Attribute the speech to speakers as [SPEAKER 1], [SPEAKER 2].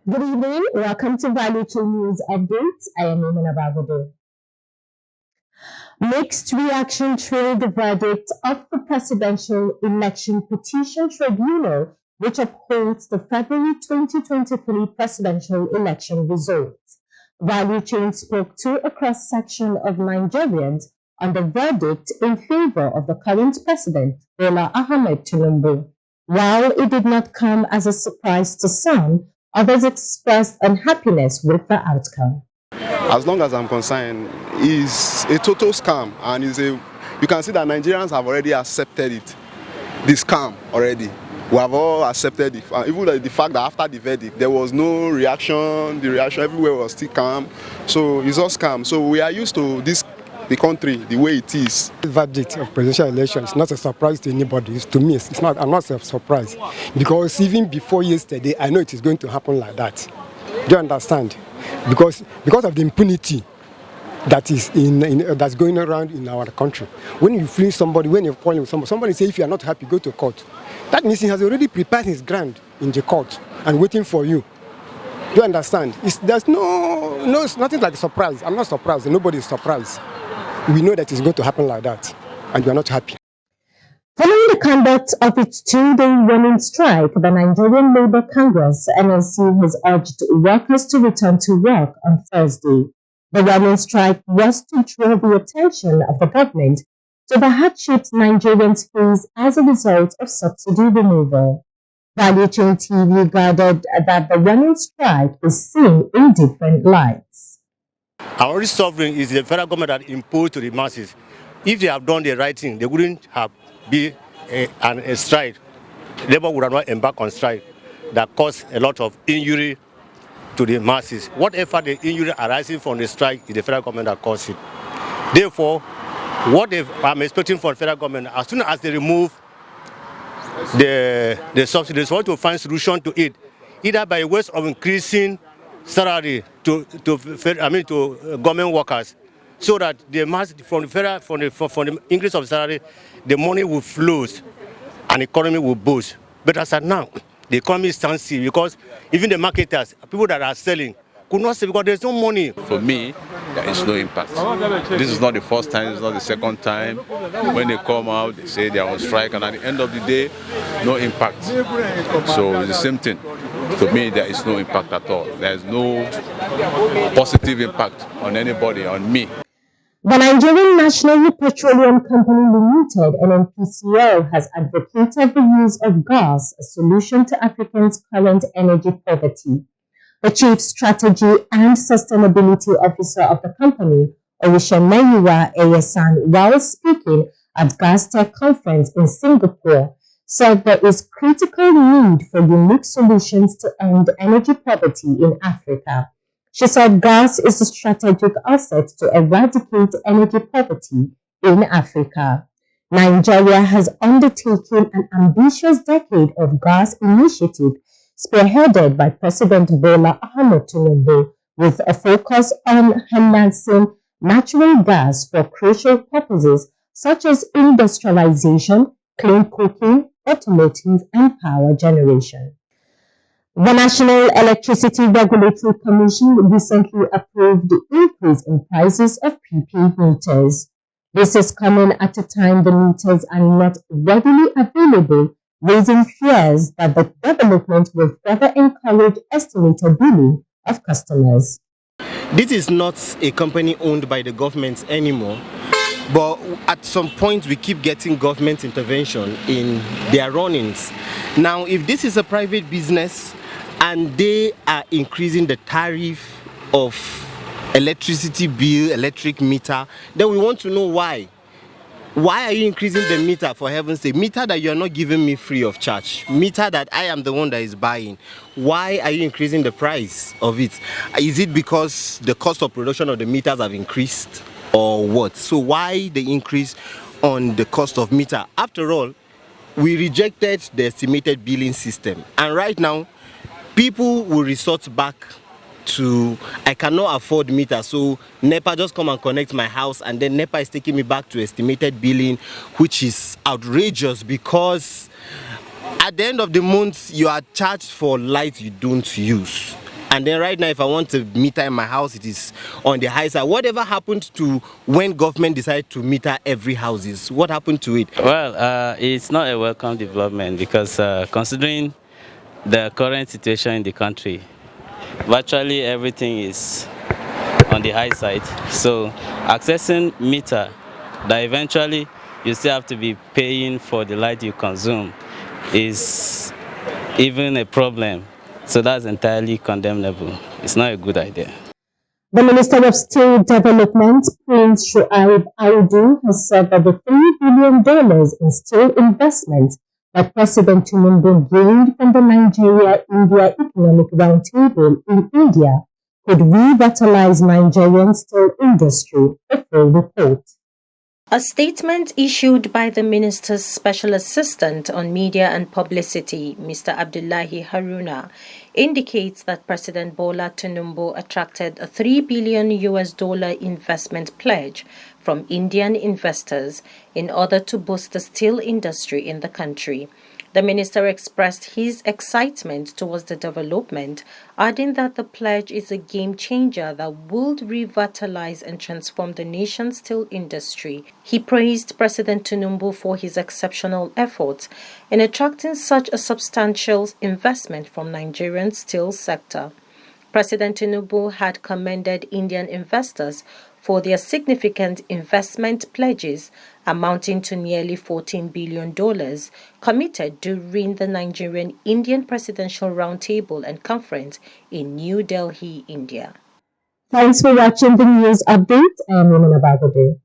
[SPEAKER 1] Good evening. Welcome to Value Chain News Updates. I am Imana Bagodo. Mixed reaction trailed the verdict of the Presidential Election Petition Tribunal, which upholds the February 2023 presidential election results. Value Chain spoke to a cross-section of Nigerians on the verdict in favor of the current president, Bola Ahmed Tinubu. While it did not come as a surprise to some, others expressed unhappiness with the outcome.
[SPEAKER 2] As long as I'm concerned, is a total scam, and you can see that Nigerians have already accepted it, the scam already. We have all accepted it, even the fact that after the verdict there was no reaction, the reaction everywhere was still calm. So it's all scam. So we are used to this, the country, the way it is.
[SPEAKER 3] The verdict of presidential election is not a surprise to anybody. To me, it's not. I'm not surprised because even before yesterday, I know it is going to happen like that. Do you understand? Because of the impunity that is that's going around in our country. When you feel somebody, when you're calling somebody say if you are not happy, go to court. That means he has already prepared his ground in the court and waiting for you. Do you understand? There's it's nothing like a surprise. I'm not surprised. Nobody is surprised. We know that it's going to happen like that, and we are not happy.
[SPEAKER 1] Following the conduct of its two-day running strike, the Nigerian Labour Congress (NLC) has urged workers to return to work on Thursday. The running strike was to draw the attention of the government to the hardships Nigerians face as a result of subsidy removal. Value Chain TV gathered that the running strike is seen in different lights.
[SPEAKER 4] Our only suffering is the federal government that imposed to the masses. If they have done the right thing, they wouldn't have been a strike. Labour would have not embarked on strike that caused a lot of injury to the masses. Whatever the injury arising from the strike is the federal government that caused it. Therefore, what I'm expecting from the federal government, as soon as they remove the subsidies, they want to find solution to it, either by ways of increasing salary to government workers, so that the mass from the increase of salary, the money will flow and the economy will boost. But as of now, the economy stands still because even the marketers, people that are selling, could not sell because there's no money.
[SPEAKER 5] For me, there is no impact. This is not the first time, it's not the second time. When they come out, they say they are on strike, and at the end of the day, no impact. So it's the same thing. To me, there is no impact at all. There is no positive impact on anybody, on me.
[SPEAKER 1] The Nigerian National Petroleum Company Limited (NNPCL) has advocated the use of gas, a solution to Africans' current energy poverty. The Chief Strategy and Sustainability Officer of the company, Orishameyiwa Eyesan, while speaking at Gas Tech Conference in Singapore, said there is critical need for unique solutions to end energy poverty in Africa. She said gas is a strategic asset to eradicate energy poverty in Africa. Nigeria has undertaken an ambitious decade of gas initiative spearheaded by President Bola Ahmed Tinubu, with a focus on enhancing natural gas for crucial purposes such as industrialization, clean cooking, automotive, and power generation. The National Electricity Regulatory Commission recently approved the increase in prices of PP meters. This is coming at a time the meters are not readily available, raising fears that the development will further encourage estimated billing of customers.
[SPEAKER 6] This is not a company owned by the government anymore, but at some point we keep getting government intervention in their runnings. Now, if this is a private business and they are increasing the tariff of electricity bill, electric meter, then we want to know why. Why are you increasing the meter, for heaven's sake? Meter that you're not giving me free of charge. Meter that I am the one that is buying. Why are you increasing the price of it? Is it because the cost of production of the meters have increased or what? So why the increase on the cost of meter? After all, we rejected the estimated billing system. And right now, people will resort back to, I cannot afford meter, so NEPA just come and connect my house, and then NEPA is taking me back to estimated billing, which is outrageous because at the end of the month you are charged for light you don't use. And then right now, if I want a meter in my house, it is on the high side. Whatever happened to when government decided to meter every houses? What happened to it?
[SPEAKER 7] Well, it's not a welcome development because considering the current situation in the country, virtually everything is on the high side. So accessing meter that eventually you still have to be paying for the light you consume is even a problem. So that's entirely condemnable. It's not a good idea.
[SPEAKER 1] The Minister of State Development, Prince Shuaib Audu, has said that the $3 billion in steel investment that President Tinubu gained from the Nigeria-India Economic Roundtable in India could revitalize Nigerian steel industry. A full report.
[SPEAKER 8] A statement issued by the Minister's Special Assistant on Media and Publicity, Mr. Abdullahi Haruna, indicates that President Bola Tinubu attracted a $3 billion investment pledge from Indian investors in order to boost the steel industry in the country. The minister expressed his excitement towards the development, adding that the pledge is a game changer that would revitalize and transform the nation's steel industry. He praised President Tinubu for his exceptional efforts in attracting such a substantial investment from Nigerian steel sector. President Tinubu had commended Indian investors for their significant investment pledges amounting to nearly $14 billion committed during the Nigerian-Indian Presidential Roundtable and Conference in New Delhi, India.
[SPEAKER 1] Thanks for watching the news update. I am Woman Abagode.